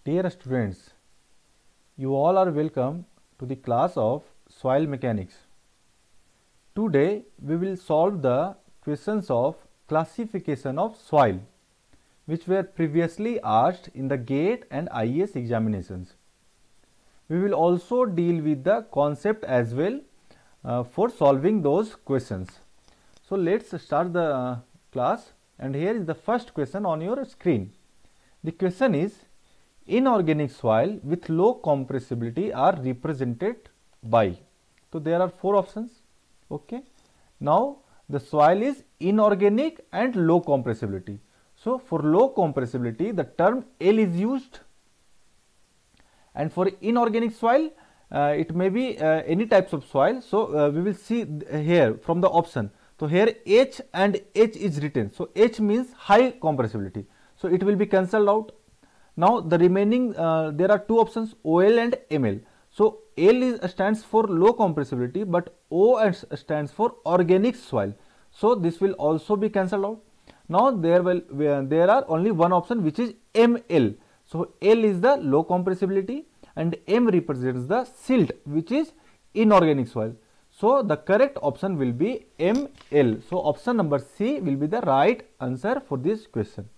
Dear students, you all are welcome to the class of soil mechanics. Today we will solve the questions of classification of soil which were previously asked in the GATE and IAS examinations. We will also deal with the concept as well for solving those questions. So let's start the class, and here is the first question on your screen. The question is, inorganic soil with low compressibility are represented by. So there are four options. Okay. Now the soil is inorganic and low compressibility. So for low compressibility the term L is used, and for inorganic soil it may be any types of soil. So we will see here from the option. So here H and H is written. So H means high compressibility. So it will be cancelled out. Now the remaining there are two options, OL and ML. So L stands for low compressibility, but O stands for organic soil. So this will also be cancelled out. Now there are only one option, which is ML. So L is the low compressibility and M represents the silt, which is inorganic soil. So the correct option will be ML. So option number C will be the right answer for this question.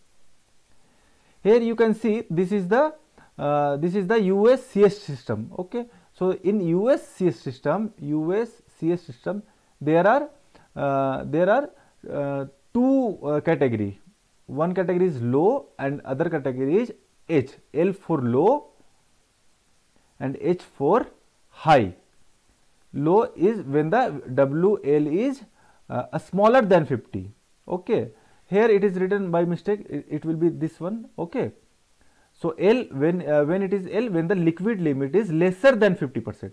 Here you can see this is the USCS system. Okay. So in USCS system, there are two category. One category is low and other category is H. L for low and H for high. Low is when the WL is smaller than 50. Okay. Here it is written by mistake, it will be this one. Okay. So L, when it is L, when the liquid limit is lesser than 50%.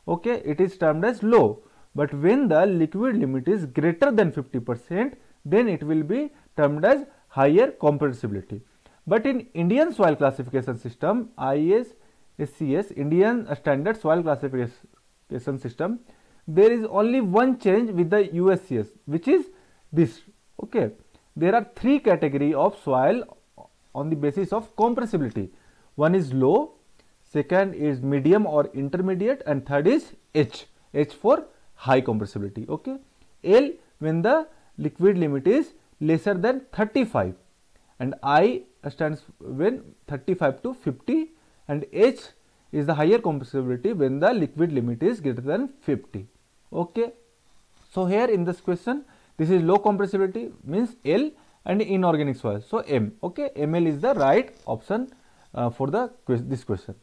Okay, it is termed as low. But when the liquid limit is greater than 50%, then it will be termed as higher compressibility. But in Indian soil classification system, ISCS, Indian Standard Soil Classification System, there is only one change with the USCS, which is this. Okay. There are three categories of soil on the basis of compressibility. One is low, second is medium or intermediate, and third is H. H for high compressibility. Okay. L when the liquid limit is lesser than 35, and I stands when 35 to 50, and H is the higher compressibility when the liquid limit is greater than 50. Okay. So here in this question, this is low compressibility, means L, and inorganic soil, so M. Okay, ML is the right option for this question.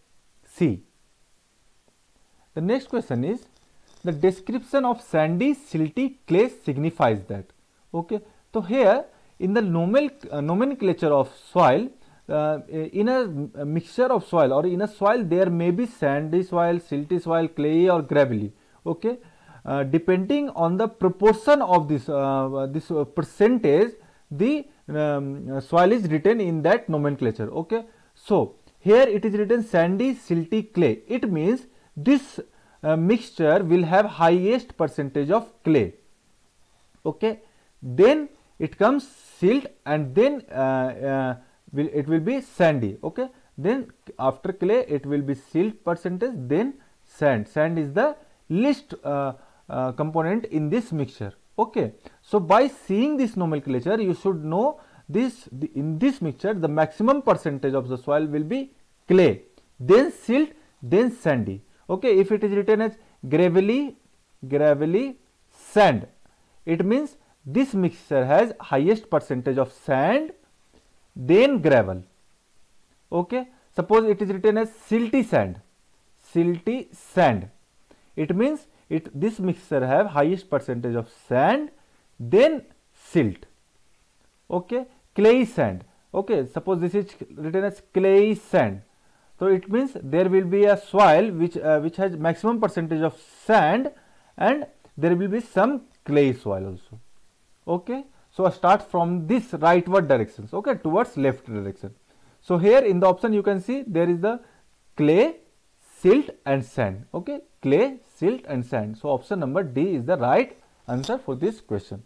C. The next question is, the description of sandy silty clay signifies that. Okay, so here in the nomenclature of soil, in a mixture of soil or in a soil, there may be sandy soil, silty soil, clay or gravelly. Okay. Depending on the proportion of this percentage, the soil is written in that nomenclature. Okay. So here it is written sandy silty clay. It means this mixture will have highest percentage of clay. Okay. Then it comes silt, and then it will be sandy. Okay. Then after clay it will be silt percentage, then sand. Sand is the least component in this mixture. Okay. So by seeing this nomenclature, you should know in this mixture the maximum percentage of the soil will be clay, then silt, then sandy. Okay. If it is written as gravelly, sand, it means this mixture has highest percentage of sand, then gravel. Okay. Suppose it is written as silty sand, it means this mixture have highest percentage of sand, then silt. Okay. Clay sand. Okay. Suppose this is written as clay sand, so it means there will be a soil which has maximum percentage of sand, and there will be some clay soil also. Okay. So start from this rightward directions. Okay, towards left direction. So here in the option you can see there is the clay, silt and sand. Okay, clay, silt and sand. So option number D is the right answer for this question.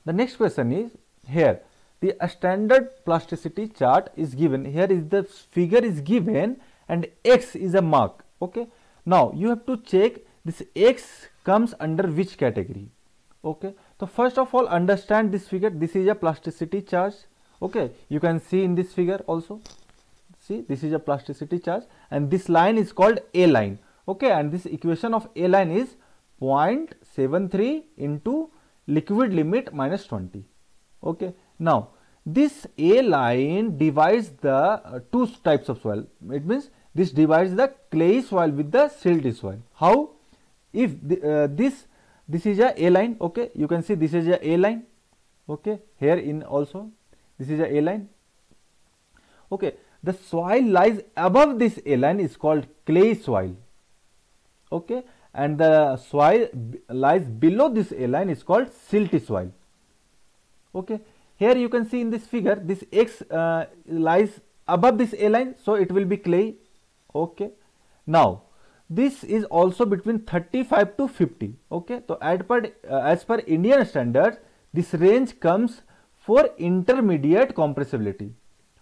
The next question is here, the standard plasticity chart is given. Here is the figure is given and X is a mark. Okay. Now you have to check this X comes under which category. Okay. So first of all, understand this figure. This is a plasticity charge. Okay. You can see in this figure also. See, this is a plasticity charge and this line is called A line. Okay. And this equation of A line is 0.73 into liquid limit minus 20. Okay. Now this A line divides the two types of soil. It means this divides the clayey soil with the silty soil. How? If this is a line. Okay, you can see this is a line. Okay, here in also this is a line. Okay, the soil lies above this A line is called clay soil. Okay, and the soil lies below this A line is called silty soil. Okay, here you can see in this figure this X lies above this A line, so it will be clay. Okay, now this is also between 35 to 50. Okay, so as per Indian standards, this range comes for intermediate compressibility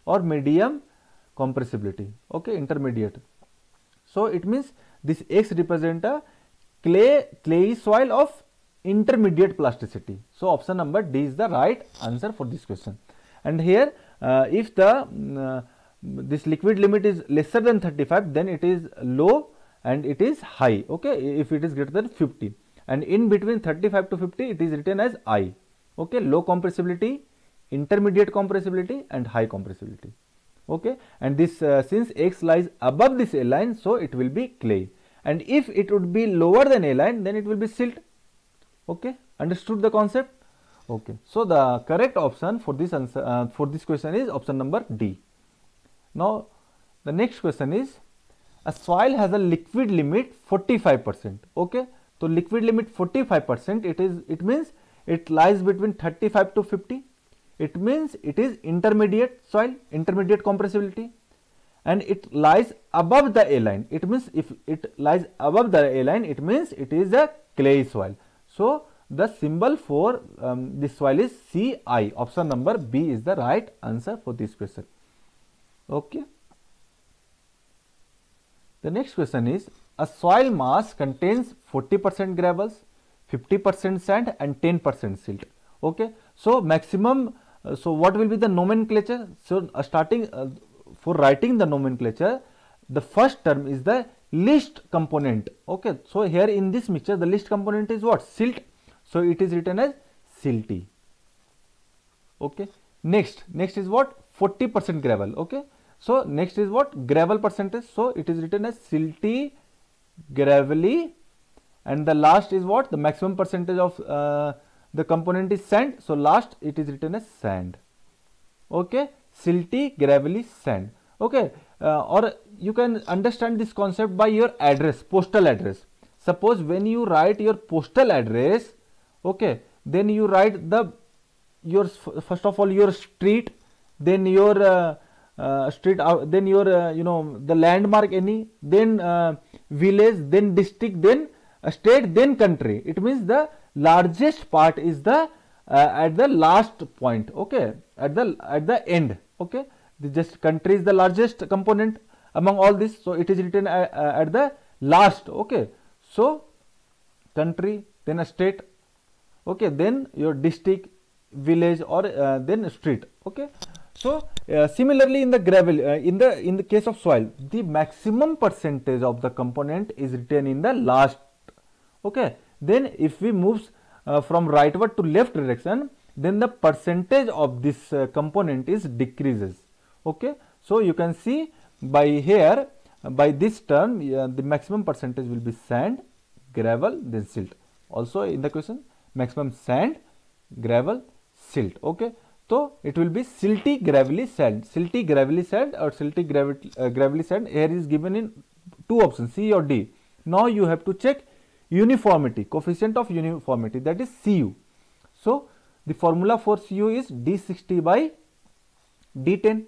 or medium compressibility. Okay, intermediate. So it means this X represent a clay soil of intermediate plasticity. So option number D is the right answer for this question. And here if the this liquid limit is lesser than 35, then it is low and it is high. Okay, if it is greater than 50, and in between 35 to 50 it is written as I. Okay, low compressibility, intermediate compressibility and high compressibility. Okay, and this since X lies above this A line, so it will be clay, and if it would be lower than A line, then it will be silt. Okay, understood the concept? Okay, so the correct option for this answer for this question is option number D. Now the next question is, a soil has a liquid limit 45%. Okay, so liquid limit 45%, it means it lies between 35 to 50. It means it is intermediate soil, intermediate compressibility, and it lies above the A line. It means if it lies above the A line, it means it is a clay soil. So the symbol for this soil is Ci. Option number B is the right answer for this question. Okay. The next question is, a soil mass contains 40% gravels, 50% sand and 10% silt. Okay. So maximum, so what will be the nomenclature? So starting for writing the nomenclature, the first term is the least component. Okay. So here in this mixture, the least component is what? Silt. So it is written as silty. Okay. Next is what? 40% gravel. Okay. So next is what? Gravel percentage. So it is written as silty, gravelly, and the last is what? The maximum percentage of the component is sand. So last it is written as sand. Okay, silty, gravelly, sand. Okay, or you can understand this concept by your address, postal address. Suppose when you write your postal address, okay, then you write your first of all your street, then your street, then your the landmark any, then village, then district, then state, then country. It means the largest part is the at the last point. Okay, at the end. Okay, just country is the largest component among all this, so it is written at the last. Okay, so country, then a state. Okay, then your district, village, or then street. Okay. So similarly in the gravel, in the case of soil, the maximum percentage of the component is written in the last. Okay, then if we move from rightward to left direction, then the percentage of this component is decreases. Okay, so you can see by here, by this term, the maximum percentage will be sand, gravel, then silt. Also in the question, maximum sand, gravel, silt. Okay. So it will be silty, gravelly, sand. Silty, gravelly, sand, or silty, gravelly, sand. Here is given in two options, C or D. Now you have to check uniformity, coefficient of uniformity, that is Cu. So the formula for Cu is D60 by D10.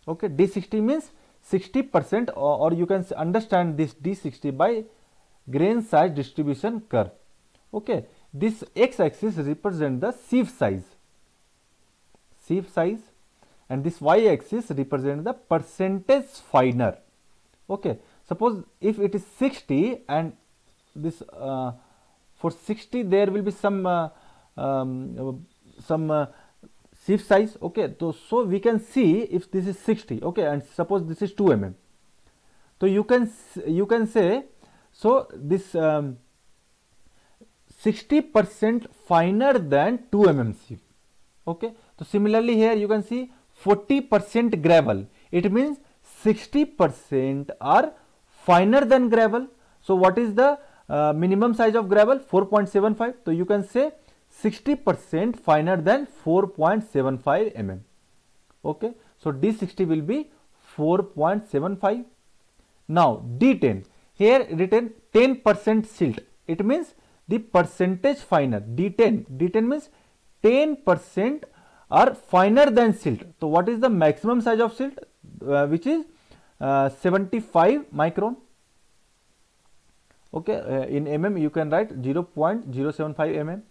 Okay, D60 means 60%, or you can understand this D60 by grain size distribution curve. Okay, this x-axis represents the sieve size. sieve size, and this y-axis represents the percentage finer. Okay, suppose if it is 60 and this for 60 there will be some sieve size. Okay, so we can see if this is 60. Okay, and suppose this is 2 mm. So you can say, so this 60% finer than 2 mm sieve. Okay, so similarly here you can see 40% gravel. It means 60% are finer than gravel. So what is the minimum size of gravel? 4.75. So you can say 60% finer than 4.75 mm. Okay, so D60 will be 4.75. Now D10, here written 10% silt. It means the percentage finer. D10 means 10% are finer than silt. So what is the maximum size of silt? Which is 75 micron. Okay, in mm you can write 0.075 mm.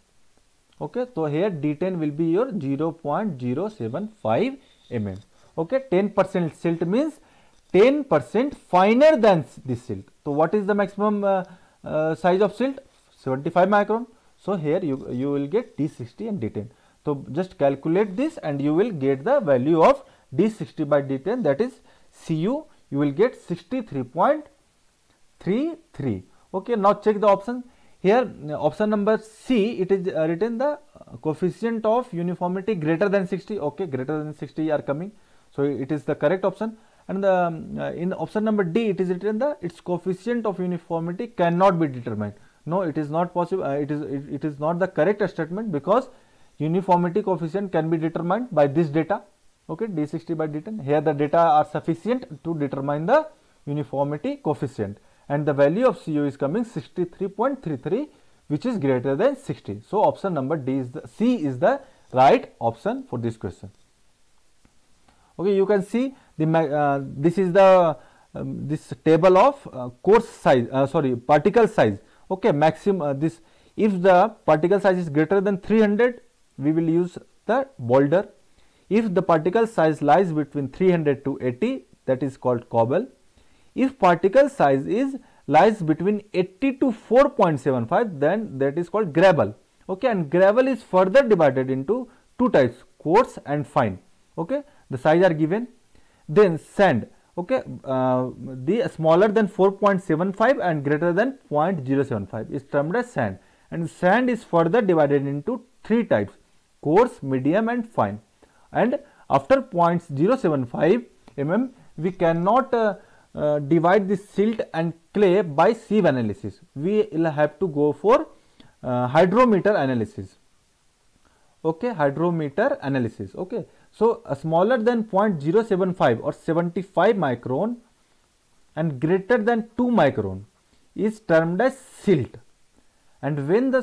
Okay, so here D10 will be your 0.075 mm. Okay, 10% silt means 10% finer than this silt. So what is the maximum size of silt? 75 micron. So here you will get D60 and D10. So just calculate this and you will get the value of D60 by D10, that is Cu, you will get 63.33. Okay, now check the option. Here option number C, it is written the coefficient of uniformity greater than 60. Okay, greater than 60 are coming. So it is the correct option. And in option number D, it is written the its coefficient of uniformity cannot be determined. No, it is not possible. It is not the correct statement, because uniformity coefficient can be determined by this data. Okay, D60 by D10. Here the data are sufficient to determine the uniformity coefficient, and the value of Cu is coming 63.33, which is greater than 60. So option number C is the right option for this question. Okay, you can see the this is the this table of coarse size, particle size. Okay, maximum this, if the particle size is greater than 300, we will use the boulder. If the particle size lies between 300 to 80, that is called cobble. If particle size lies between 80 to 4.75, then that is called gravel. Okay, and gravel is further divided into two types, coarse and fine. Okay, the size are given. Then sand. Okay, the smaller than 4.75 and greater than 0.075 is termed as sand, and sand is further divided into three types, coarse, medium and fine. And after 0.075 mm, we cannot divide the silt and clay by sieve analysis. We will have to go for hydrometer analysis. Okay, hydrometer analysis. Okay, so smaller than 0.075 or 75 micron and greater than 2 micron is termed as silt, and when the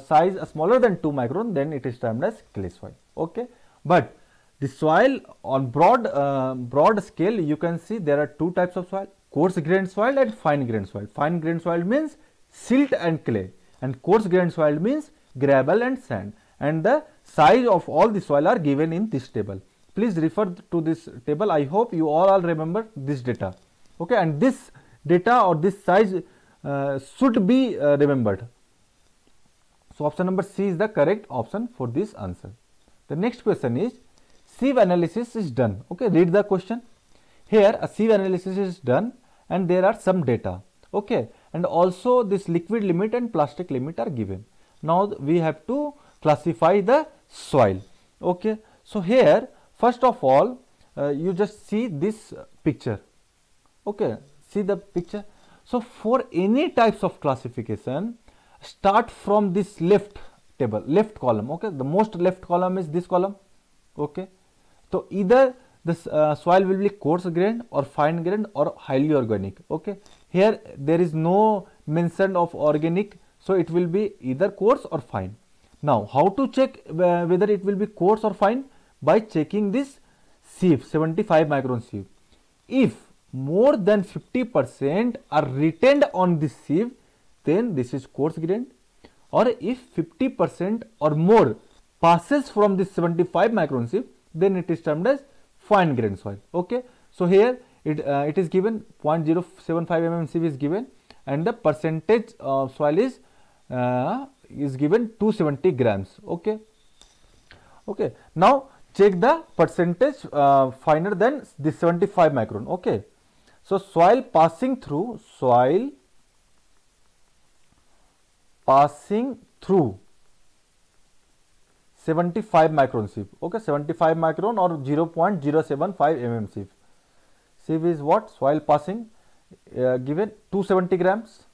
size smaller than 2 micron, then it is termed as clay soil. Okay, but the soil on broad scale, you can see there are two types of soil, coarse grained soil and fine grained soil. Fine grained soil means silt and clay, and coarse grained soil means gravel and sand, and the size of all the soil are given in this table. Please refer to this table. I hope you all remember this data. Okay, and this data or this size should be remembered. So option number C is the correct option for this answer. The next question is, sieve analysis is done. Okay, read the question. Here a sieve analysis is done and there are some data. Okay, and also this liquid limit and plastic limit are given. Now we have to classify the soil. Okay, so here first of all you just see this picture. Okay, see the picture. So for any types of classification, start from this left table, left column. Okay, the most left column is this column. Okay, so either this soil will be coarse grained or fine grained or highly organic. Okay, here there is no mention of organic, so it will be either coarse or fine. Now how to check whether it will be coarse or fine? By checking this sieve, 75 micron sieve. If more than 50% are retained on this sieve, then this is coarse grained, or if 50% or more passes from this 75 micron sieve, then it is termed as fine grained soil. Okay, so here it is given 0.075 mmCf is given, and the percentage soil is given 270 grams. Okay. Okay, now check the percentage finer than this 75 micron. Okay, so soil passing through 75 micron sieve. Okay, 75 micron or 0.075 mm sieve. Sieve is what? Soil passing given 270 grams,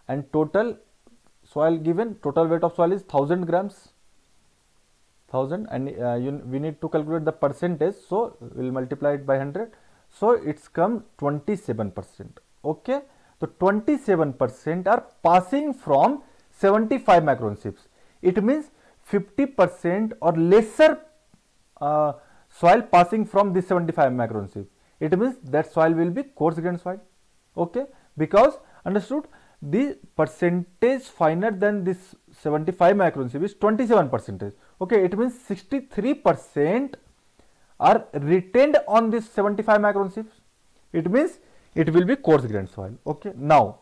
and total soil given, total weight of soil is 1000 grams. 1000, and we need to calculate the percentage, so we will multiply it by 100. So it's come 27%. Okay, so 27% are passing from 75 micron sieves. It means 50% or lesser soil passing from this 75 micron sieve. It means that soil will be coarse grained soil. Okay, because understood, the percentage finer than this 75 micron sieve is 27%. Okay, it means 63% are retained on this 75 micron sieve. It means it will be coarse grained soil. Okay, now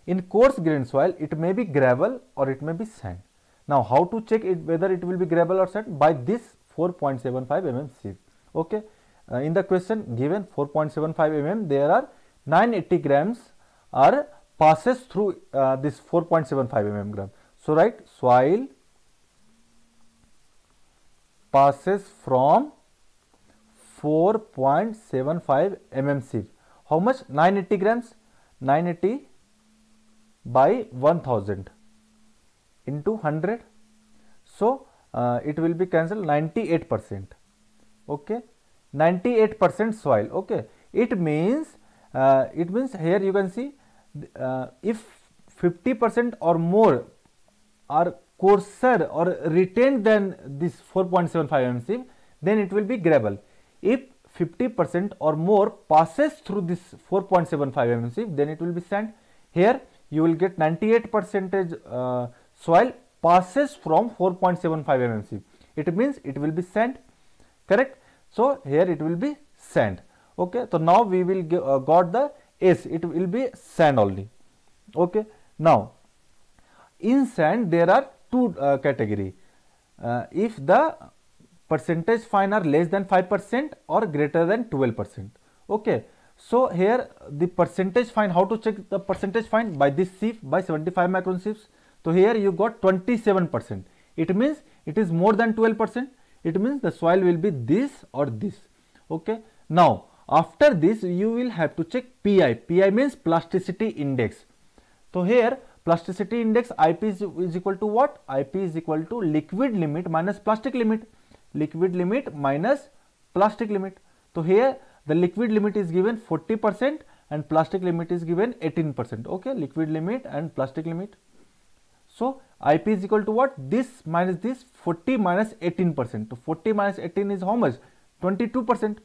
in coarse grained soil it may be gravel or it may be sand. Now how to check it whether it will be gravel or sand? By this 4.75 mm sieve. Okay, in the question given 4.75 mm, there are 980 grams are passes through this 4.75 mm gram. So write soil passes from 4.75 mm sieve. How much? 980 grams. 980 by 1000 into 100. So it will be cancelled, 98%. Okay, 98% soil. Okay, it means here you can see if 50% or more are coarser or retained than this 4.75 mm sieve, then it will be gravel. If 50% or more passes through this 4.75 mm sieve, then it will be sand. Here you will get 98% soil passes from 4.75 mm sieve. It means it will be sand. Correct. So here it will be sand. Okay. So now we will got the S. It will be sand only. Okay. Now in sand there are two category. If the percentage fine are less than 5% or greater than 12%. Okay. So here the percentage fine, how to check the percentage fine? By this sieve, by 75 micron sieves. So here you got 27%. It means it is more than 12%. It means the soil will be this or this. Okay. Now after this you will have to check PI. PI means plasticity index. So here plasticity index IP is equal to what? IP is equal to liquid limit minus plastic limit. Liquid limit minus plastic limit. So here the liquid limit is given 40% and plastic limit is given 18%. Okay, liquid limit and plastic limit. So IP is equal to what? This minus this, 40 minus 18%. So 40 minus 18 is how much? 22%.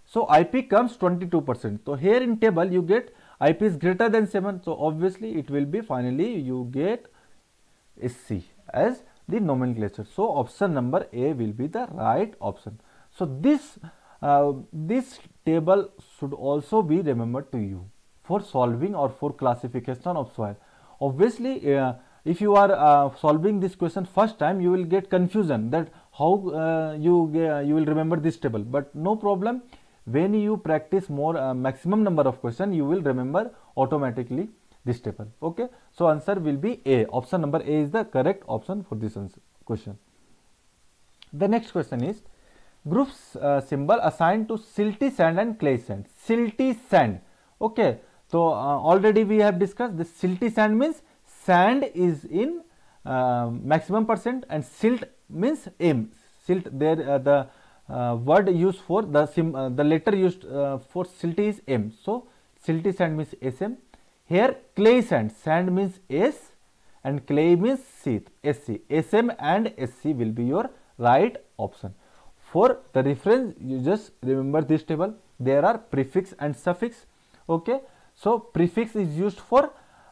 So IP comes 22%. So here in table you get IP is greater than 7. So obviously it will be, finally you get SC as the nomenclature. So option number A will be the right option. So this table should also be remembered to you for solving or for classification of soil. Obviously if you are solving this question first time, you will get confusion that how you will remember this table, but no problem. When you practice more maximum number of questions, you will remember automatically this table. Okay, so answer will be A. Option number A is the correct option for this question. The next question is groups symbol assigned to silty sand and clay sand. Silty sand. Okay, so already we have discussed this. Silty sand means sand is in maximum percent and silt means M. Silt, there the word used for the letter used for silty is M. So silty sand means SM. Here clay sand, sand means S and clay means SC. SM and SC will be your right option. For the reference, you just remember this table. There are prefix and suffix. Okay, so prefix is used for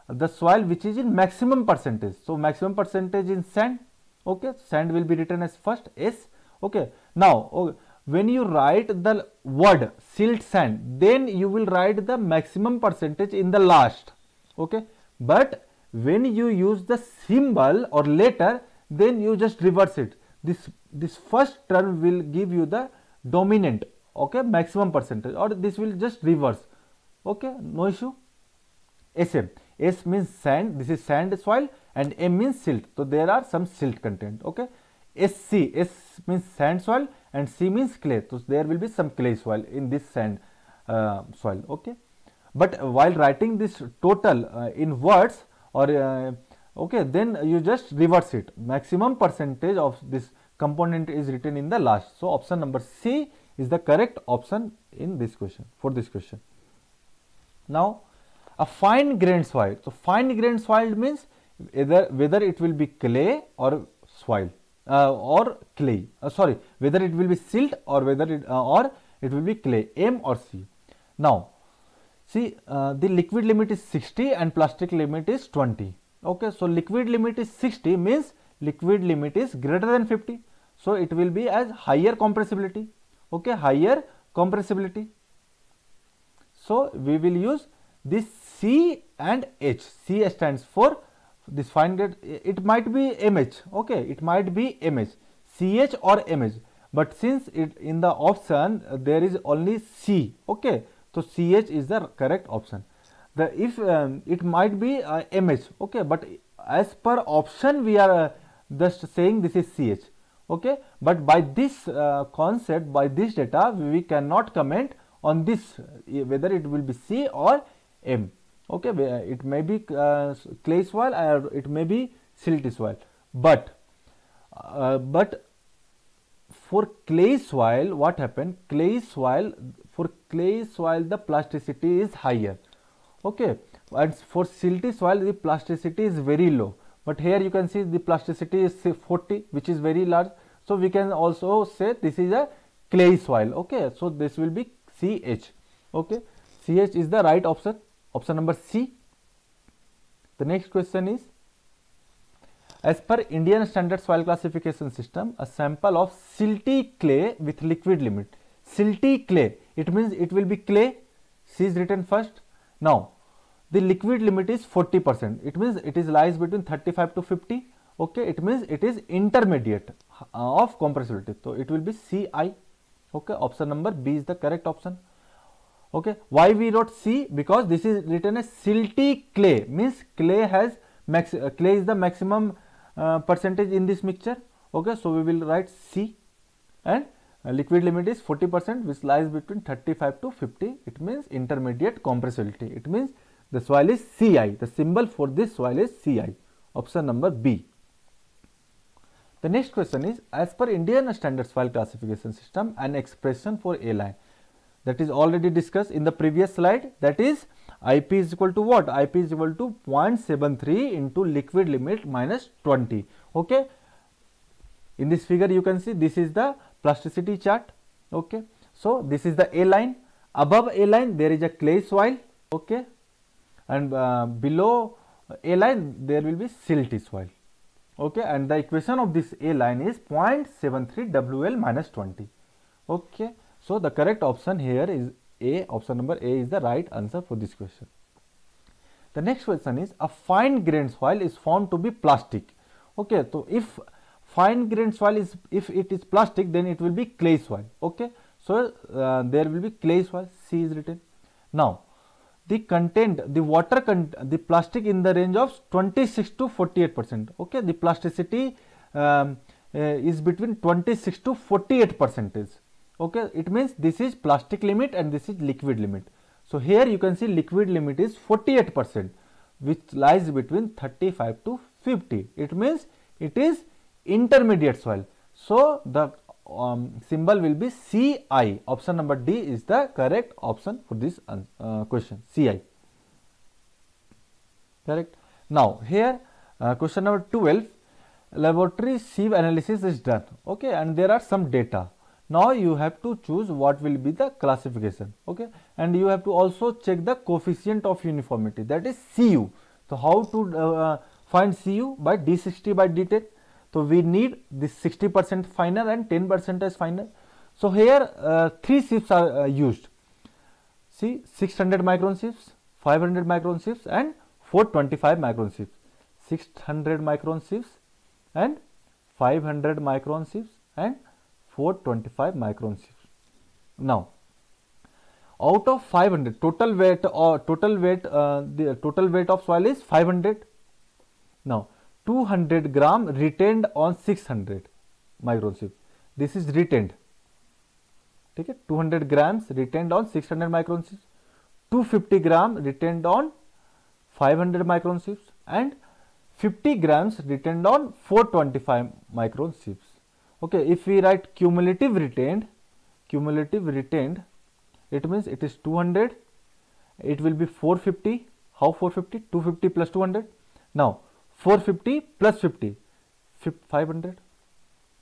the soil which is in maximum percentage. So maximum percentage in sand. Okay, sand will be written as first S. Okay. Now, okay, when you write the word silt sand, then you will write the maximum percentage in the last. Okay. But when you use the symbol or letter, then you just reverse it. This first term will give you the dominant, okay, maximum percentage, or this will just reverse. Okay, no issue. SM. S means sand, this is sand soil, and M means silt. So there are some silt content. Okay. SC, S means sand soil and C means clay. So there will be some clay soil in this sand soil. Okay. But while writing this total in words or okay, then you just reverse it. Maximum percentage of this component is written in the last. So option number C is the correct option in this question, for this question. Now, a fine grained soil. So fine grained soil means whether it will be clay or soil or clay. Sorry, whether it will be silt or whether it will be clay, M or C. Now, see, the liquid limit is 60 and plastic limit is 20. Okay, so liquid limit is 60 means liquid limit is greater than 50. So it will be as higher compressibility. Okay, higher compressibility. So we will use this C and H. C stands for this fine grained. It might be MH. Okay, it might be MH, CH or MH. But since it in the option there is only C. Okay, so CH is the correct option. The if it might be MH. Okay, but as per option we are just saying this is CH. Okay, but by this concept, by this data, we cannot comment on this whether it will be C or M. Okay, it may be clay soil or it may be silty soil, but for clay soil, what happened? For clay soil the plasticity is higher. Okay, and for silty soil the plasticity is very low. But here you can see the plasticity is 40, which is very large. So we can also say this is a clay soil. Okay, so this will be CH. Okay, CH is the right option. Option number C. The next question is, as per Indian Standard Soil Classification System, a sample of silty clay with liquid limit. Silty clay, it means it will be clay. C is written first. Now, the liquid limit is 40%. It means it is lies between 35 to 50. Okay, it means it is intermediate of compressibility. So it will be CI. Okay, option number B is the correct option. Okay, why we wrote C? Because this is written as silty clay, means clay has clay is the maximum percentage in this mixture. Okay, so we will write C, and liquid limit is 40%, which lies between 35 to 50. It means intermediate compressibility. It means the soil is CI. The symbol for this soil is CI. Option number B. The next question is, as per Indian Standard Soil Classification System, an expression for A line. That is already discussed in the previous slide. That is IP is equal to what? IP is equal to 0.73 into liquid limit minus 20. Okay. In this figure you can see this is the plasticity chart. Okay. So this is the A line. Above A line there is a clay soil. Okay. And below A line there will be silty soil. Okay. And the equation of this A line is 0.73 WL minus 20. Okay. So the correct option here is A. Option number A is the right answer for this question. The next question is, a fine grained soil is found to be plastic. Okay, so if fine grained soil is, if it is plastic, then it will be clay soil. Okay, so there will be clay soil. C is written. Now the content, the water content, the plastic in the range of 26 to 48%. Okay, the plasticity is between 26 to 48%. Okay, it means this is plastic limit and this is liquid limit. So here you can see liquid limit is 48%, which lies between 35 to 50. It means it is intermediate soil. So the symbol will be CI. Option number D is the correct option for this question. CI. Correct. Now here question number 12, laboratory sieve analysis is done. Okay, and there are some data. Now you have to choose what will be the classification. Okay, and you have to also check the coefficient of uniformity, that is CU. So how to find CU? By D60 by D10. So we need this 60% finer and 10% as finer. So here 3 sieves are used. See, 600 micron sieves, 500 micron sieves and 425 micron sieves. 600 micron sieves and 500 micron sieves and 425 micron sieves. Now, out of 500, total weight the total weight of soil is 500. Now 200 gram retained on 600 micron sieve. This is retained. Okay, 200 grams retained on 600 micron sieves, 250 gram retained on 500 micron sieves and 50 grams retained on 425 micron sieves. Okay, if we write cumulative retained, it means it is 200, it will be 450. How 450? 250 plus 200. Now 450 plus 50, 500.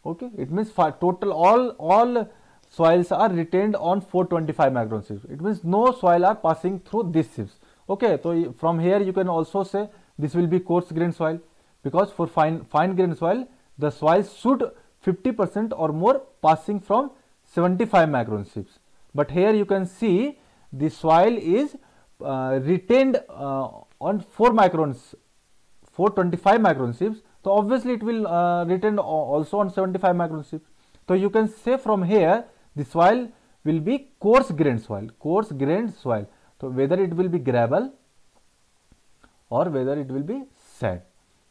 Okay, it means total all soils are retained on 425 micron sieves. It means no soil are passing through these sieves. Okay, so from here you can also say this will be coarse grain soil, because for fine grain soil the soil should 50% or more passing from 75 micron sieves. But here you can see the soil is retained on 425 micron sieves. So obviously it will retain also on 75 micron sieves. So you can say from here the soil will be coarse grained soil. So whether it will be gravel or whether it will be sand.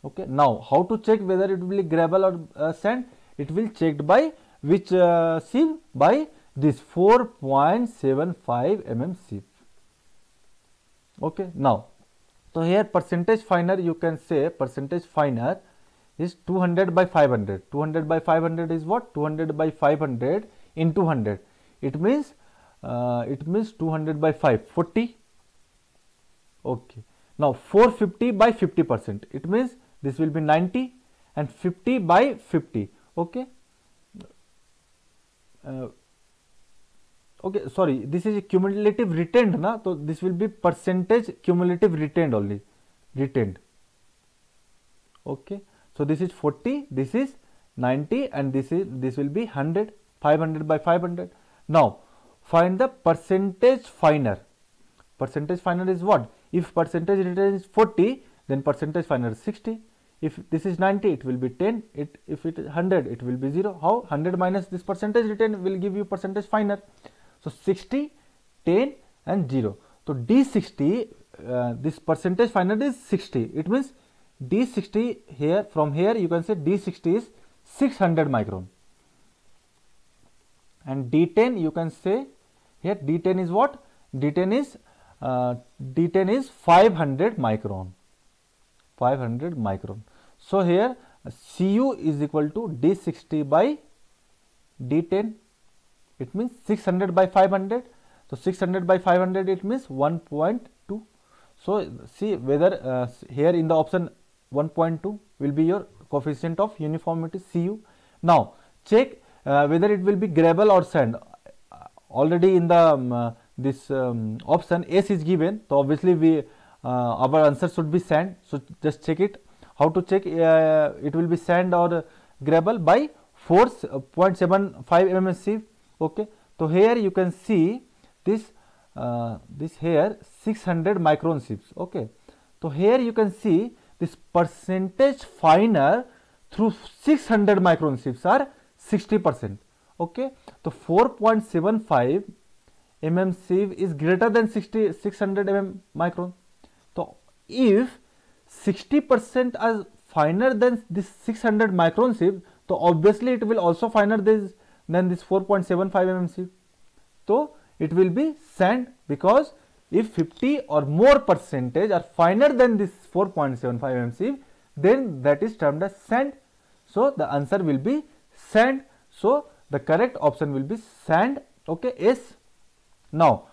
Okay. Now how to check whether it will be gravel or sand? It will checked by which sieve? By this 4.75 mm sieve. Okay. Now, so here percentage finer, you can say percentage finer is 200 by 500. 200 by 500 is what? 200 by 500 into 100. It means 200 by 5, 40. Okay. Now 450 by 50%. It means this will be 90 and 50 by 50. Okay. Okay, sorry, this is a cumulative retained, na? So this will be percentage cumulative retained only, retained. Okay, so this is 40, this is 90, and this will be 100, 500 by 500. Now find the percentage finer. Percentage finer is what? If percentage retained is 40, then percentage finer is 60. If this is 90, it will be 10. If it is 100, it will be 0. How? 100 minus this percentage retained will give you percentage finer. So 60, 10 and 0. So D60, this percentage finer is 60. It means D60 here, from here you can say D60 is 600 micron. And D10 you can say here D10 is what? D10 is 500 micron. 500 micron. So here Cu is equal to D60 by D10. It means 600 by 500. So 600 by 500 it means 1.2. So see whether here in the option 1.2 will be your coefficient of uniformity Cu. Now check whether it will be gravel or sand. Already in the this option S is given. So obviously our answer should be sand. So just check it. How to check it will be sand or gravel? By 4.75 mm sieve. Okay, so here you can see this here 600 micron sieves. Okay, so here you can see this percentage finer through 600 micron sieves are 60%. Okay, so 4.75 mm sieve is greater than 600 mm micron. So if 60% are finer than this 600 micron sieve, so obviously it will also finer than this 4.75 mm sieve. So it will be sand, because if 50 or more percentage are finer than this 4.75 mm sieve, then that is termed as sand. So the answer will be sand. So the correct option will be sand. Okay, S. Now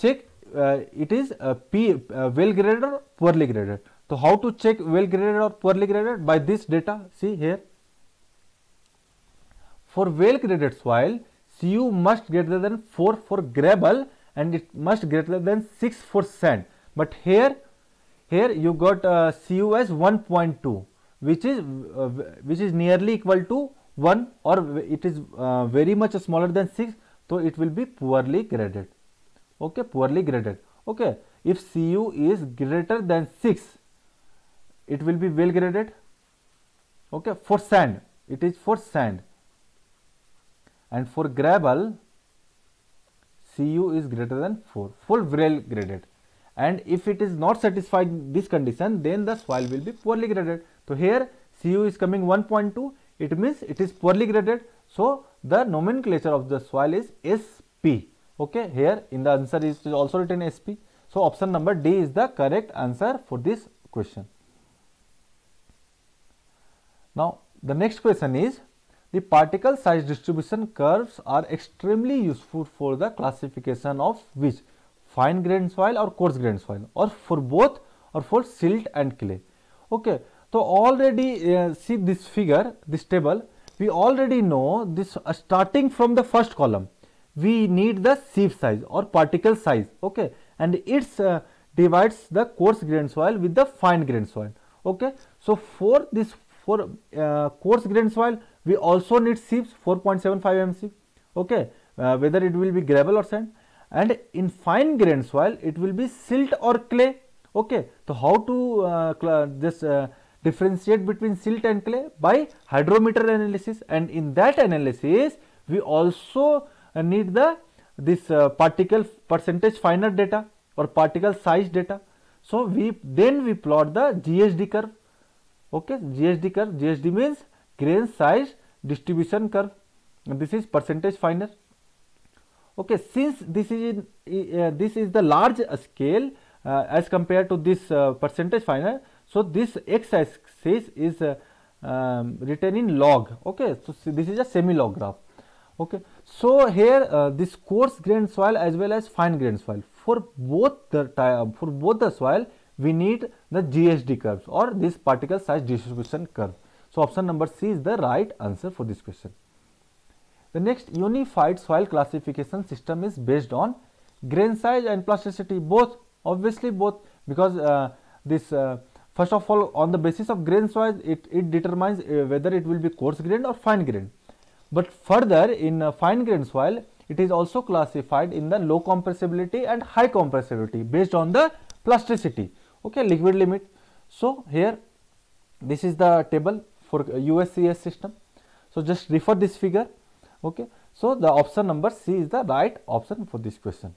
check it is well graded or poorly graded. So how to check well graded or poorly graded? By this data. See here. For well graded soil, Cu must greater than 4 for gravel and it must greater than 6 for sand. But here you got Cu as 1.2. which is nearly equal to 1 or it is very much smaller than 6, so it will be poorly graded. Okay, poorly graded. Okay, if Cu is greater than 6, it will be well graded. Okay, for sand, it is for sand, and for gravel, Cu is greater than 4, full well graded. And if it is not satisfied this condition, then the soil will be poorly graded. So here Cu is coming 1.2, it means it is poorly graded. So the nomenclature of the soil is SP. Okay, here in the answer is also written SP. So option number D is the correct answer for this question. Now the next question is, the particle size distribution curves are extremely useful for the classification of which? Fine grained soil or coarse grained soil, or for both, or for silt and clay. Okay, so already see this figure, this table, we already know this starting from the first column, we need the sieve size or particle size. Okay, and it's divides the coarse grained soil with the fine grained soil. Okay, so for this, for coarse grained soil, we also need sieves 4.75 mm. Okay, whether it will be gravel or sand. And in fine grained soil, it will be silt or clay. Okay, so how to differentiate between silt and clay? By hydrometer analysis, and in that analysis we also need the particle percentage finer data or particle size data. So we plot the GSD curve. Okay, GSD curve, GSD means grain size distribution curve, and this is percentage finer. Okay, since this is the large scale as compared to this percentage finer, so this x-axis is written in log. Okay, so this is a semi-log graph. Okay, so here this coarse grained soil as well as fine grained soil, for both the soil we need the GSD curves or this particle size distribution curve. So option number C is the right answer for this question. The next, unified soil classification system is based on grain size and plasticity, both, obviously both, because first of all, on the basis of grain size, it determines whether it will be coarse grained or fine grained. But further, in fine grained soil, it is also classified in the low compressibility and high compressibility based on the plasticity. Okay, liquid limit. So here, this is the table for USCS system. So just refer this figure. Okay, so the option number C is the right option for this question.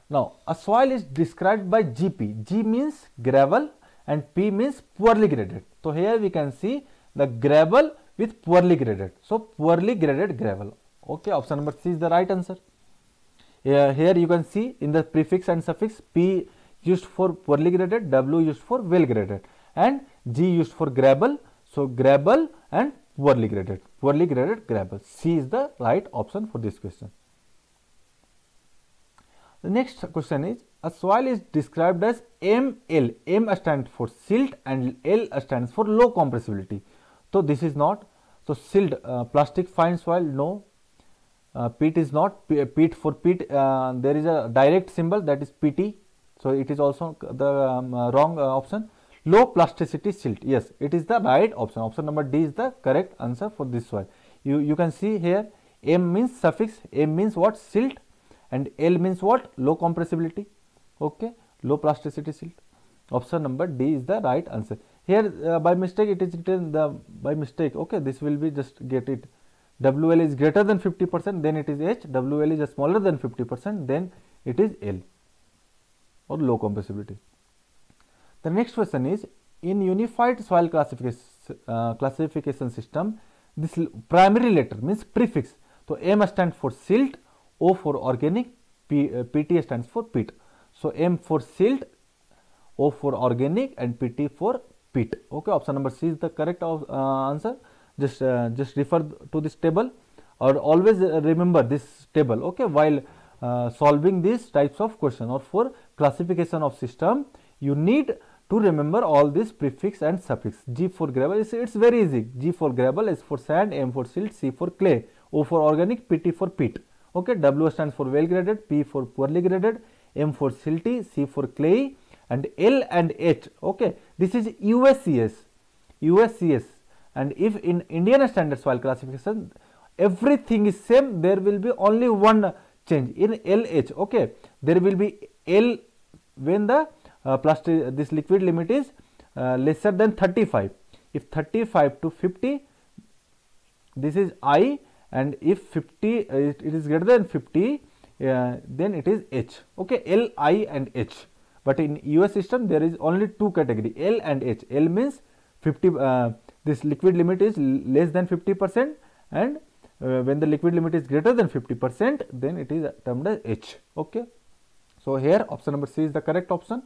Now a soil is described by GP. G means gravel and P means poorly graded. So here we can see the gravel with poorly graded. So poorly graded gravel. Okay, option number C is the right answer. Here you can see in the prefix and suffix, P used for poorly graded, W used for well graded, and G used for gravel. So gravel and poorly graded gravel. C is the right option for this question. The next question is, a soil is described as ML. M stands for silt and L stands for low compressibility. So this is not. So silt, plastic fine soil, no. Peat is not. Peat, for peat there is a direct symbol, that is PT. So it is also the wrong option. Low plasticity silt, yes, it is the right option. Option number D is the correct answer for this soil. You can see here, M means suffix, M means what? Silt, and L means what? Low compressibility. Okay, low plasticity silt. Option number D is the right answer. Here by mistake it is written by mistake. Okay, this will be, just get it. WL is greater than 50%, then it is H. WL is smaller than 50%, then it is L, or low compressibility. The next question is, in unified soil classification system, this primary letter means prefix. So M stands for silt, O for organic, PT stands for peat. So M for silt, O for organic, and PT for peat. Okay, option number C is the correct answer. Just refer to this table, or always remember this table. Okay, while solving these types of question, or for classification of system, you need to remember all these prefix and suffix. G for gravel, it's very easy. G for gravel, S for sand, M for silt, C for clay, O for organic, PT for peat. Okay, W stands for well graded, P for poorly graded, M for silty, C for clay, and L and H. Okay, this is USCS, and if in Indian standard soil classification everything is same, there will be only one change in LH. Okay, there will be L when the plastic this liquid limit is lesser than 35. If 35 to 50, this is I, and if 50 it is greater than 50, then it is H. Okay, L, I and H. But in US system there is only two category, L and H. L means 50, this liquid limit is less than 50%, and when the liquid limit is greater than 50%, then it is termed as H. Okay, so here option number C is the correct option.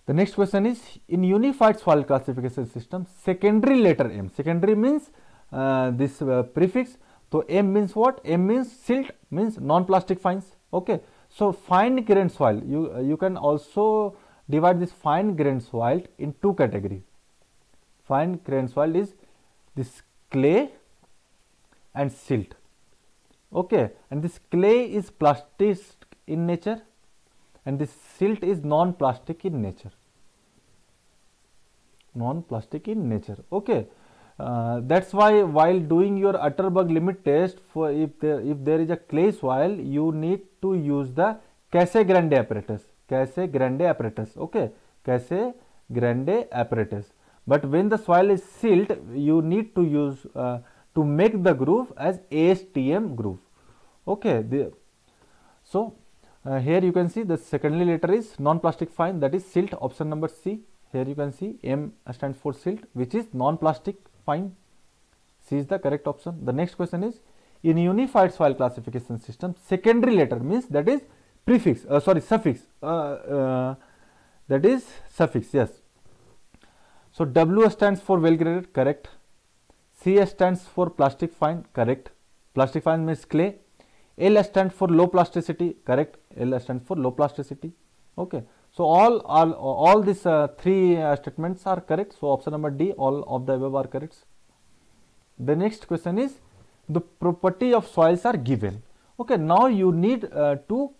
The next question is, in unified soil classification system, secondary letter M. Secondary means this prefix. So M means what? M means silt, means non-plastic fines. Okay, so fine grained soil, you can also divide this fine grained soil in two categories. Fine grained soil is this clay and silt. Okay, and this clay is plastic in nature, and this silt is non-plastic in nature. Non-plastic in nature. Okay, that's why while doing your Atterberg limit test, for if there is a clay soil, you need to use the Casagrande apparatus. Casagrande apparatus. Okay, Casagrande apparatus. But when the soil is silt, you need to use to make the groove as ASTM groove. Okay, so here you can see the secondary letter is non-plastic fine, that is silt, option number C. Here you can see M stands for silt, which is non-plastic fine. C is the correct option. The next question is, in unified soil classification system, secondary letter means that is prefix, suffix, that is suffix, yes. So W stands for well graded, correct. C stands for plastic fine, correct. Plastic fine means clay. L stands for low plasticity, correct. L stands for low plasticity. Okay, so all these three statements are correct. So option number D, all of the above are correct. The next question is, the property of soils are given. Okay, now you need to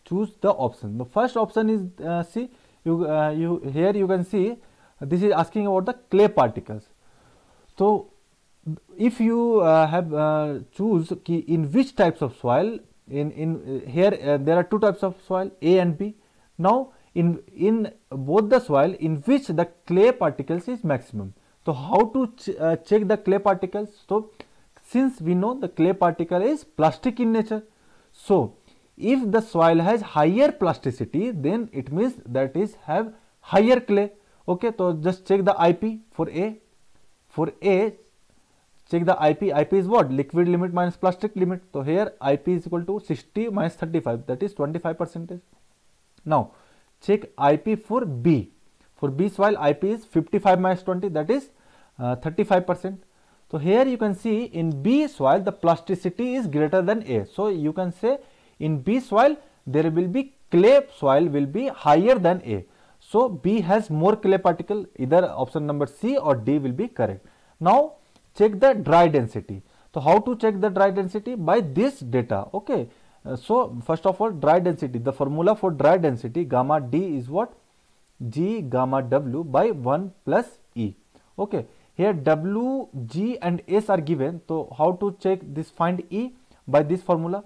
choose the option. The first option is C. Here you can see this is asking about the clay particles. So if you have choose in which types of soil, in here there are two types of soil, A and B. Now in both the soil, in which the clay particles is maximum. So how to check the clay particles? So since we know the clay particle is plastic in nature, so if the soil has higher plasticity, then it means that is have higher clay. Okay, so just check the IP for A. For A, check the IP. IP is what? Liquid limit minus plastic limit. So here IP is equal to 60 minus 35, that is 25%. Now check IP for B. For B soil, IP is 55 minus 20, that is 35%. So here you can see in B soil the plasticity is greater than A. So you can say in B soil there will be clay soil will be higher than A. So B has more clay particle, either option number C or D will be correct. Now check the dry density. So how to check the dry density? By this data. Okay, so first of all, dry density, the formula for dry density gamma D is what? G gamma W by 1 plus E. Okay, here W, G and S are given. So how to check this? Find E by this formula,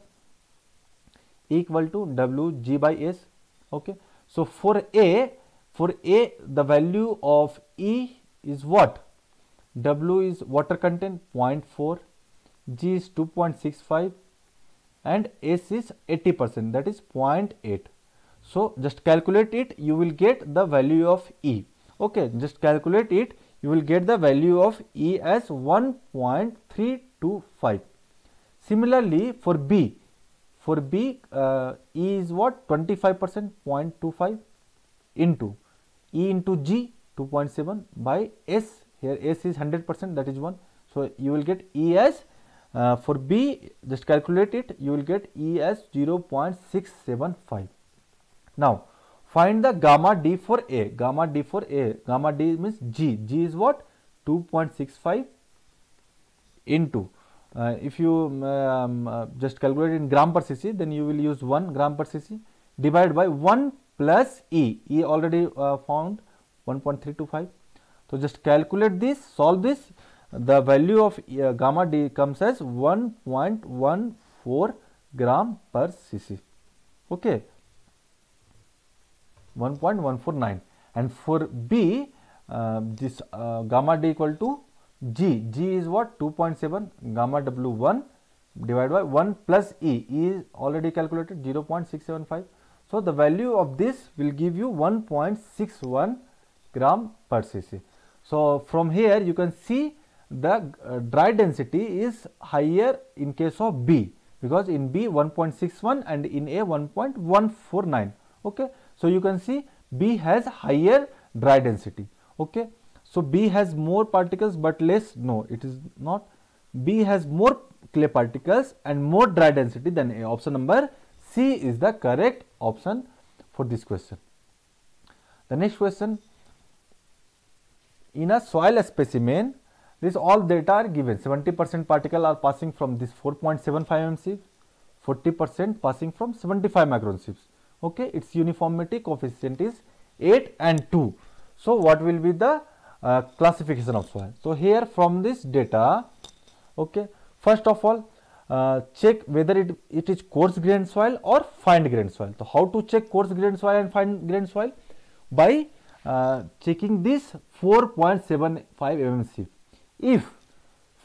E equal to W G by S. Okay, so for A the value of E is what? W is water content 0.4, G is 2.65 and S is 80%, that is 0.8. So just calculate it, you will get the value of E. Okay, just calculate it, you will get the value of E as 1.325. Similarly for B, E is what? 25%, 0.25 into E into G 2.7 by S. Here S is 100%, that is 1. So you will get E as for B, just calculate it, you will get E as 0.675. Now find the gamma D for A. Gamma D for A, gamma D means G. G is what? 2.65 into if you just calculate in gram per cc, then you will use 1 gram per cc, divide by 1 plus E already found 1.325. So just calculate this, solve this. The value of gamma D comes as 1.14 gram per cc. Okay, 1.149. And for B, this gamma D equal to G. G is what? 2.7. Gamma W1 divided by 1 plus E. E is already calculated, 0.675. So the value of this will give you 1.61 gram per cc. So from here you can see the dry density is higher in case of B, because in B 1.61 and in A 1.149. Okay, so you can see B has higher dry density. Okay, so B has more particles but less. No, it is not. B has more clay particles and more dry density than A. Option number C is the correct option for this question. The next question, in a soil specimen, this all data are given. 70% particle are passing from this 4.75 mm sieve, 40% passing from 75 micron sieves. Okay, its uniformity coefficient is 8 and 2. So what will be the classification of soil? So here from this data, okay, first of all check whether it is coarse grained soil or fine grained soil. So how to check coarse grained soil and fine grained soil? By checking this 4.75 mm sieve. If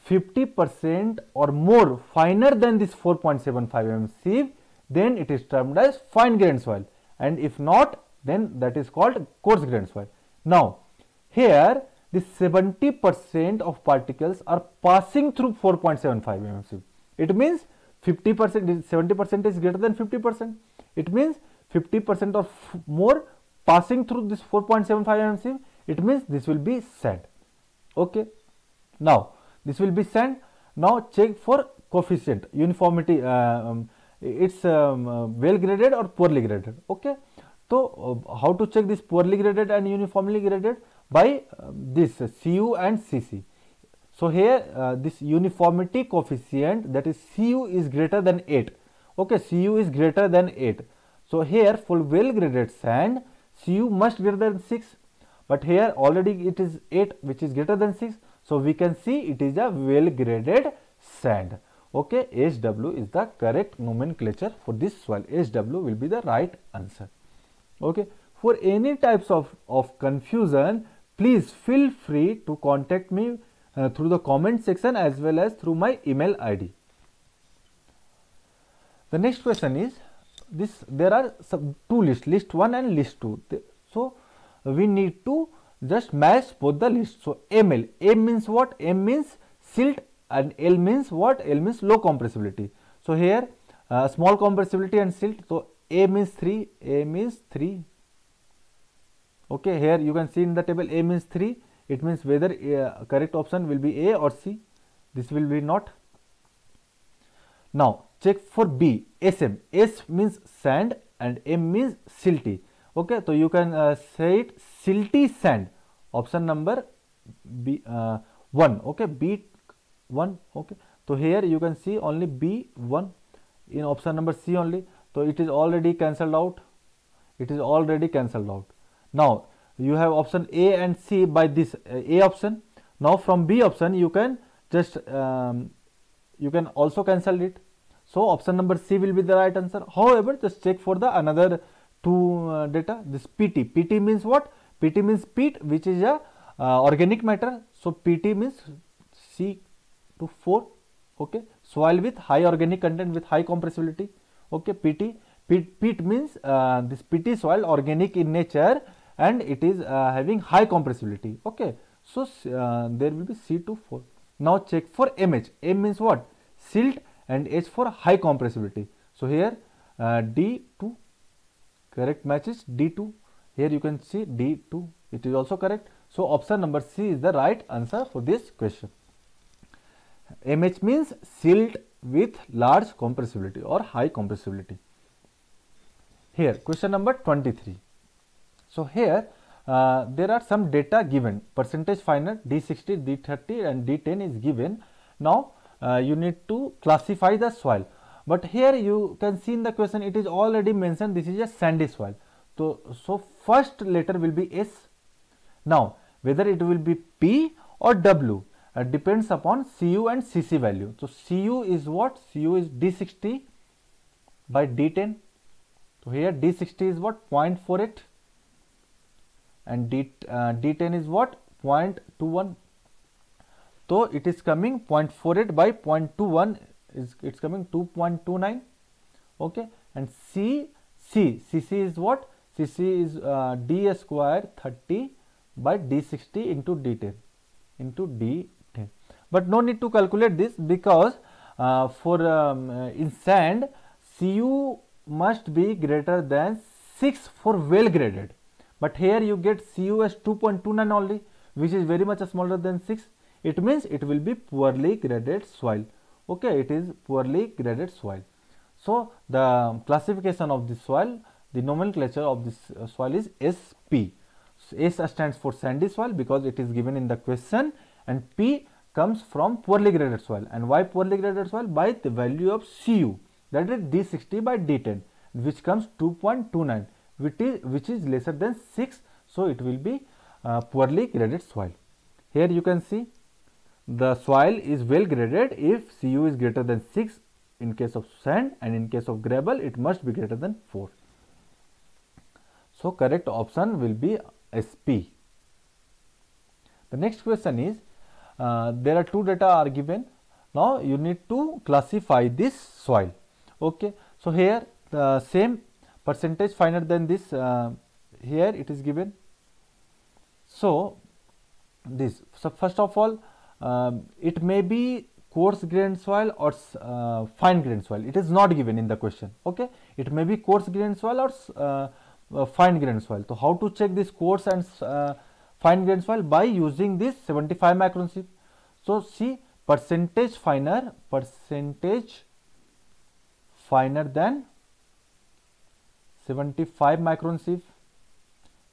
50% or more finer than this 4.75 mm sieve, then it is termed as fine grained soil, and if not, then that is called coarse grained soil. Now here the 70% of particles are passing through 4.75 mm sieve. It means 50%, 70% is greater than 50%. It means 50% or more passing through this 4.75 mm sieve. It means this will be sand. Okay, now this will be sand. Now check for coefficient uniformity. It's well graded or poorly graded. Okay, so how to check this poorly graded and uniformly graded? By this Cu and Cc. So here this uniformity coefficient, that is Cu, is greater than 8. Okay, Cu is greater than 8. So here for well graded sand, Cu must greater than 6, but here already it is 8, which is greater than 6. So we can see it is a well graded sand. Okay, HW is the correct nomenclature for this soil. HW will be the right answer. Okay, for any types of confusion, please feel free to contact me through the comment section as well as through my email ID. The next question is this: there are two lists, list 1 and list 2. So we need to just match both the lists. So ML, M means what? M means silt, and L means what? L means low compressibility. So here small compressibility and silt. So A means 3, A means 3. Okay, here you can see in the table A means 3. It means whether correct option will be A or C. This will be not. Now check for B, SM. S means sand and M means silty. Okay, so you can say it silty sand. Option number B 1. Okay, B1. Okay, so here you can see only B1 in option number C only. So it is already cancelled out. It is already cancelled out. Now you have option A and C by this A option. Now from B option you can just you can also cancel it. So option number C will be the right answer. However, just check for the another two data. This PT. PT means what? PT means peat, which is a organic matter. So PT means C2 Okay, soil with high organic content with high compressibility. Okay, peat means this PT soil organic in nature and it is having high compressibility. Okay, so there will be C2 Now check for MH. M means what? Silt, and H for high compressibility. So here D2 correct matches D2. Here you can see D2. It is also correct. So option number C is the right answer for this question. MH means silt with large compressibility or high compressibility. Here question number 23. So here there are some data given. Percentage finer D60, D30 and D10 is given. Now you need to classify the soil, but here you can see in the question it is already mentioned this is a sandy soil. So first letter will be S. Now whether it will be P or W depends upon Cu and Cc value. So Cu is what? Cu is D60 by D10. So here D60 is what? 0.48 and D10 is what? 0.21. So it is coming 0.48 by 0.21 is it's coming 2.29. Okay, and Cc is what? Cc is D square 30 by D60 into D10 into D10. But no need to calculate this, because in sand Cu must be greater than 6 for well graded, but here you get Cu as 2.29 only, which is very much smaller than 6. It means it will be poorly graded soil. Okay, it is poorly graded soil. So the classification of this soil, the nomenclature of this soil is SP. So S stands for sandy soil because it is given in the question, and P comes from poorly graded soil. And why poorly graded soil? By the value of Cu, that is D60 by D10, which comes 2.29, which is lesser than 6. So it will be poorly graded soil. Here you can see the soil is well graded if Cu is greater than 6 in case of sand, and in case of gravel it must be greater than 4. So correct option will be SP. The next question is, there are two data are given. Now you need to classify this soil. Okay, so here the same percentage finer than this, here it is given. So this, so first of all, it may be coarse grained soil or fine grained soil. It is not given in the question. Okay, it may be coarse grained soil or fine grained soil. So how to check this coarse and fine grained soil? By using this 75 micron sieve. So see, percentage finer than 75 micron sieve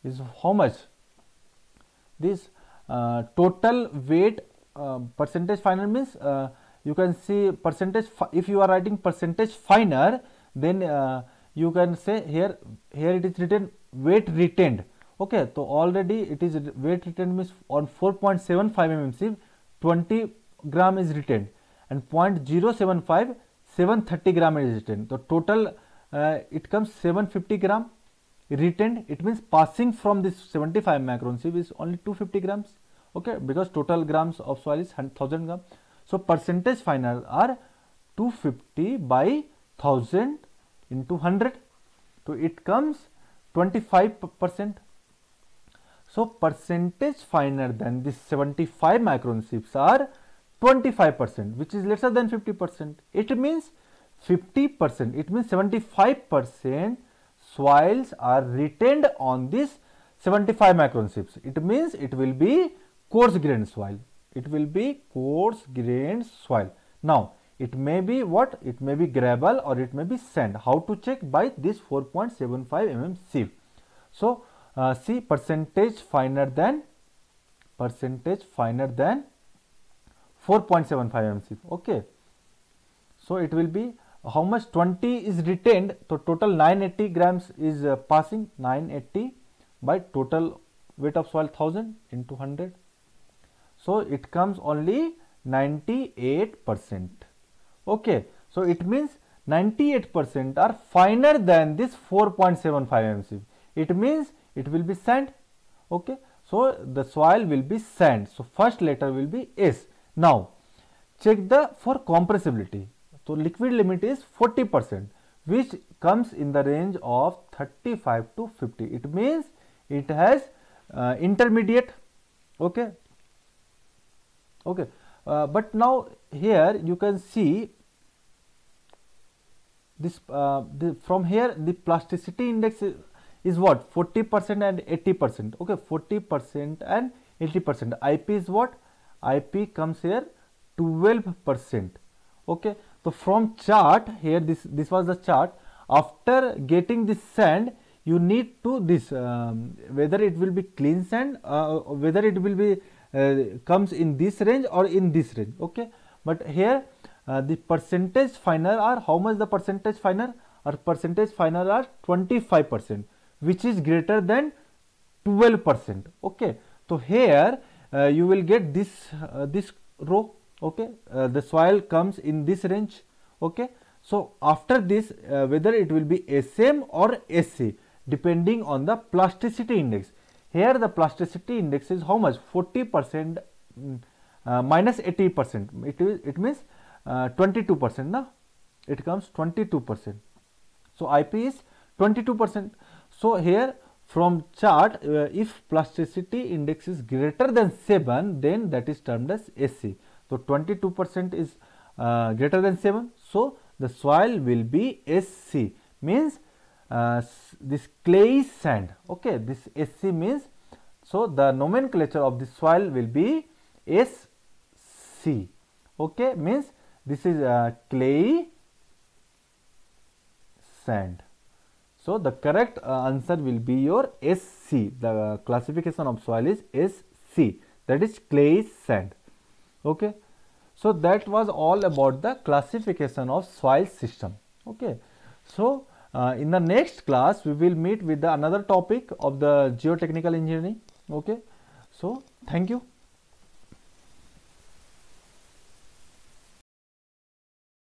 is how much? This total weight, percentage finer means you can see percentage. If you are writing percentage finer, then you can say here it is written weight retained. Okay, so already it is weight retained means on 4.75 mm sieve 20 gram is retained, and 0.075 730 gram is retained. So total it comes 750 gram retained. It means passing from this 75 micron sieve is only 250 grams. Okay, because total grams of soil is 1000 gram. So percentage finer are 250 by 1000 into 100. So it comes 25%. So percentage finer than this 75 micron sieves are 25%, which is lesser than 50%. It means 50%. It means 75% soils are retained on this 75 micron sieves. It means it will be coarse grained soil. It will be coarse grained soil. Now it may be what? It may be gravel or it may be sand. How to check? By this 4.75 mm sieve. So see, percentage finer than 4.75 mm sieve. Okay, so it will be how much? 20 is retained. So total 980 grams is passing. 980 by total weight of soil 1000 into 100. So it comes only 98%. Okay, so it means 98% are finer than this 4.75 mm sieve. It means it will be sand. Okay, so the soil will be sand. So first letter will be S. Now check the for compressibility. So liquid limit is 40%, which comes in the range of 35 to 50. It means it has intermediate. Okay, okay, but now here you can see this from here the plasticity index is what? 40% and 80%. Okay, 40% and 80%. IP is what? IP comes here 12%. Okay, so from chart here, this was the chart. After getting this sand, you need to this whether it will be clean sand, whether it will be comes in this range or in this range. Okay, but here the percentage finer are how much? The percentage finer are 25%, which is greater than 12%. Okay, so here you will get this row. Okay, the soil comes in this range. Okay, so after this whether it will be SM or SC depending on the plasticity index. Here the plasticity index is how much? 40% minus 80%. It means 22%. Now it comes 22%. So IP is 22%. So here from chart, if plasticity index is greater than 7, then that is termed as SC. So 22% is greater than 7. So the soil will be SC, means this clay sand. Okay, this SC means, so the nomenclature of the soil will be SC. Okay, means this is clay sand. So the correct answer will be your SC. The classification of soil is SC, that is clay sand. Okay, so that was all about the classification of soil system. Okay, so in the next class we will meet with the another topic of the geotechnical engineering. Okay, so thank you.